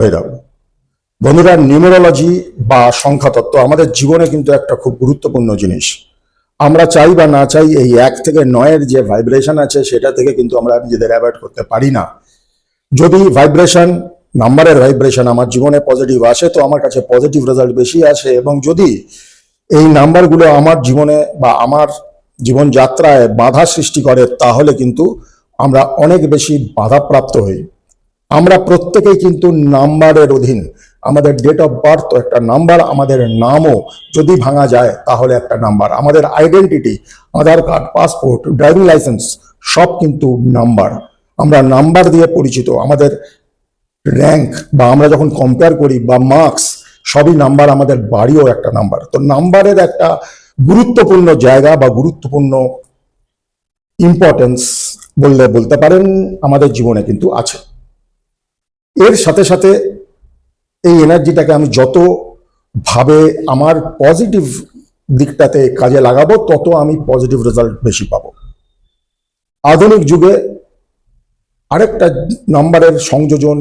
ভৈরব। বন্ধুরা, নিউমেরোলজি বা সংখ্যাতত্ত্ব আমাদের জীবনে কিন্তু একটা খুব গুরুত্বপূর্ণ জিনিস। আমরা চাই বা না চাই এই 1 থেকে 9-এর যে ভাইব্রেশন আছে সেটা থেকে কিন্তু আমরা নিজেদের অ্যাভয়েড করতে পারি না। যদি নাম্বারের ভাইব্রেশন আমার জীবনে পজিটিভ আসে তো আমার কাছে পজিটিভ রেজাল্ট বেশি আসে, এবং যদি এই নাম্বারগুলো আমার জীবনে বা আমার জীবনযাত্রায় বাধা সৃষ্টি করে তাহলে কিন্তু আমরা অনেক বেশি বাধাপ্রাপ্ত হই। আমরা প্রত্যেকেই কিন্তু নাম্বারের অধীন। আমাদের ডেট অফ বার্থ তো একটা নাম্বার, আমাদের নামও যদি ভাঙা যায় তাহলে একটা নাম্বার। আমাদের আইডেন্টিটি, আধার কার্ড, পাসপোর্ট, ড্রাইভিং লাইসেন্স সব কিন্তু নাম্বার। আমরা নাম্বার দিয়ে পরিচিত। আমাদের র্যাঙ্ক বা আমরা যখন কম্পেয়ার করি বা মার্কস সবই নাম্বার। আমাদের বাড়িও একটা নাম্বার। তো নাম্বারের একটা গুরুত্বপূর্ণ জায়গা বা গুরুত্বপূর্ণ ইম্পর্টেন্স বলতে পারেন আমাদের জীবনে কিন্তু আছে। এর সাথে সাথে এই এনার্জিটাকে আমি যত ভাবে আমার পজিটিভ দিকটাতে কাজে লাগাবো তত আমি পজিটিভ রেজাল্ট বেশি পাবো। আধুনিক যুগে আরেকটা নাম্বারের সংযোজন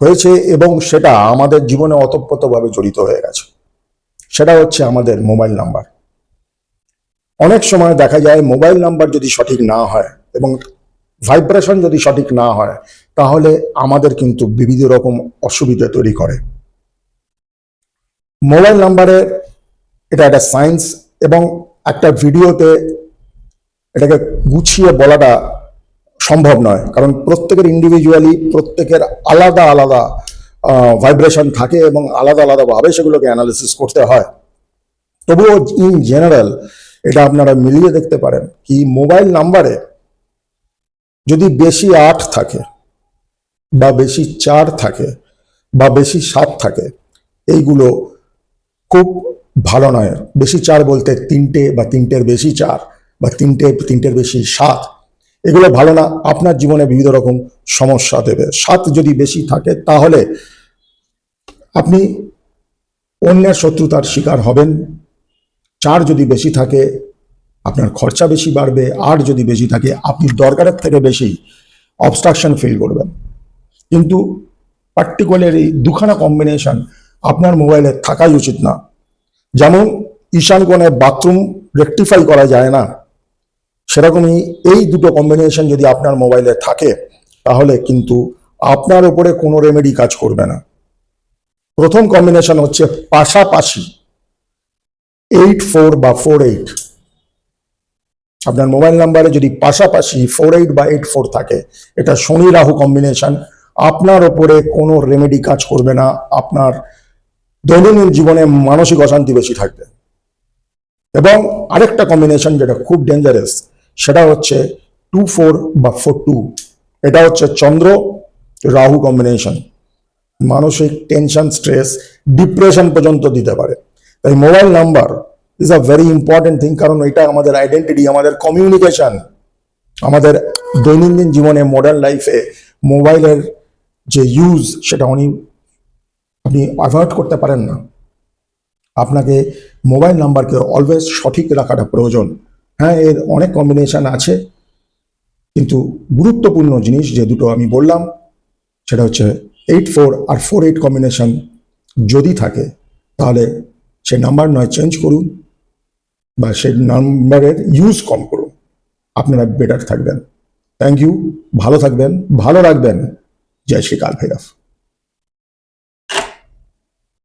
হয়েছে এবং সেটা আমাদের জীবনে ওতপ্রোতভাবে জড়িত হয়ে গেছে। সেটা হচ্ছে আমাদের মোবাইল নাম্বার। অনেক সময় দেখা যায় মোবাইল নাম্বার যদি সঠিক না হয় এবং ভাইব্রেশন যদি সঠিক না হয় তাহলে আমাদের কিন্তু বিবিধ রকম অসুবিধা তৈরি করে। মোবাইল নাম্বারের এটা একটা সায়েন্স, এবং একটা ভিডিওতে এটাকে গুছিয়ে বলাটা সম্ভব নয়, কারণ প্রত্যেকের ইন্ডিভিজুয়ালি প্রত্যেকের আলাদা আলাদা ভাইব্রেশন থাকে এবং আলাদা আলাদাভাবে সেগুলোকে অ্যানালিসিস করতে হয়। তবুও ইন জেনারেল এটা আপনারা মিলিয়ে দেখতে পারেন কি মোবাইল নাম্বারে যদি বেশি 8 থাকে বা বেশি 4 থাকে বা বেশি 7 থাকে, এইগুলো খুব ভালো নয়। বেশি 4 বলতে 3টে বা 3টের বেশি 4 বা 3টের বেশি 7, এগুলো ভালো না। আপনার জীবনে বিবিধ রকম সমস্যা দেবে। 7 যদি বেশি থাকে তাহলে আপনি অন্যের শত্রুতার শিকার হবেন। 4 যদি বেশি থাকে আপনার খরচা বেশি বাড়বে। 8 যদি বেশি থাকে আপনি দরকারের থেকে বেশি অবস্ট্রাকশন ফিল করবেন। কিন্তু পার্টিকুলারলি দুখানা কম্বিনেশন আপনার মোবাইলে থাকাই উচিত না। যেমন ঈশান কোণে বাথরুম রেকটিফাই করা যায় না, সেরকমই এই দুটো কম্বিনেশন যদি আপনার মোবাইলে থাকে তাহলে কিন্তু আপনার উপরে কোনো রেমেডি কাজ করবে না। প্রথম কম্বিনেশন হচ্ছে পাশাপাশি 84 বা 48। আপনার মোবাইল নাম্বারে যদি পাশাপাশি 48 বা 84 থাকে, এটা শনি রাহু কম্বিনেশন। আপনার ওপরে কোনো রেমেডি কাজ করবে না। আপনার দৈনন্দিন জীবনে মানসিক অশান্তি বেশি থাকবে। এবং আরেকটা কম্বিনেশন যেটা খুব ডেঞ্জারাস, সেটা হচ্ছে 24 বা 42। এটা হচ্ছে চন্দ্র রাহু কম্বিনেশন। মানসিক টেনশন, স্ট্রেস, ডিপ্রেশন পর্যন্ত দিতে পারে। তাই mobile number is a very important thing, কারণ এটা আমাদের আইডেন্টিটি, আমাদের কমিউনিকেশন। আমাদের দৈনন্দিন জীবনে মডার্ন লাইফে মোবাইলের যে ইউজ সেটা আপনি অ্যাভয়েড করতে পারেন না। আপনাকে মোবাইল নাম্বারকে অলওয়েজ সঠিক রাখাটা প্রয়োজন। হ্যাঁ, এর অনেক কম্বিনেশন আছে, কিন্তু গুরুত্বপূর্ণ জিনিস যে দুটো আমি বললাম সেটা হচ্ছে 84 আর 48 কম্বিনেশন যদি থাকে তাহলে সেই নাম্বার নয় চেঞ্জ করুন বা সেই নাম্বারের ইউজ কম করুন, আপনারা বেটার থাকবেন। Thank you. ভালো থাকবেন, ভালো রাখবেন। জয় শ্রী কাল ভৈরব।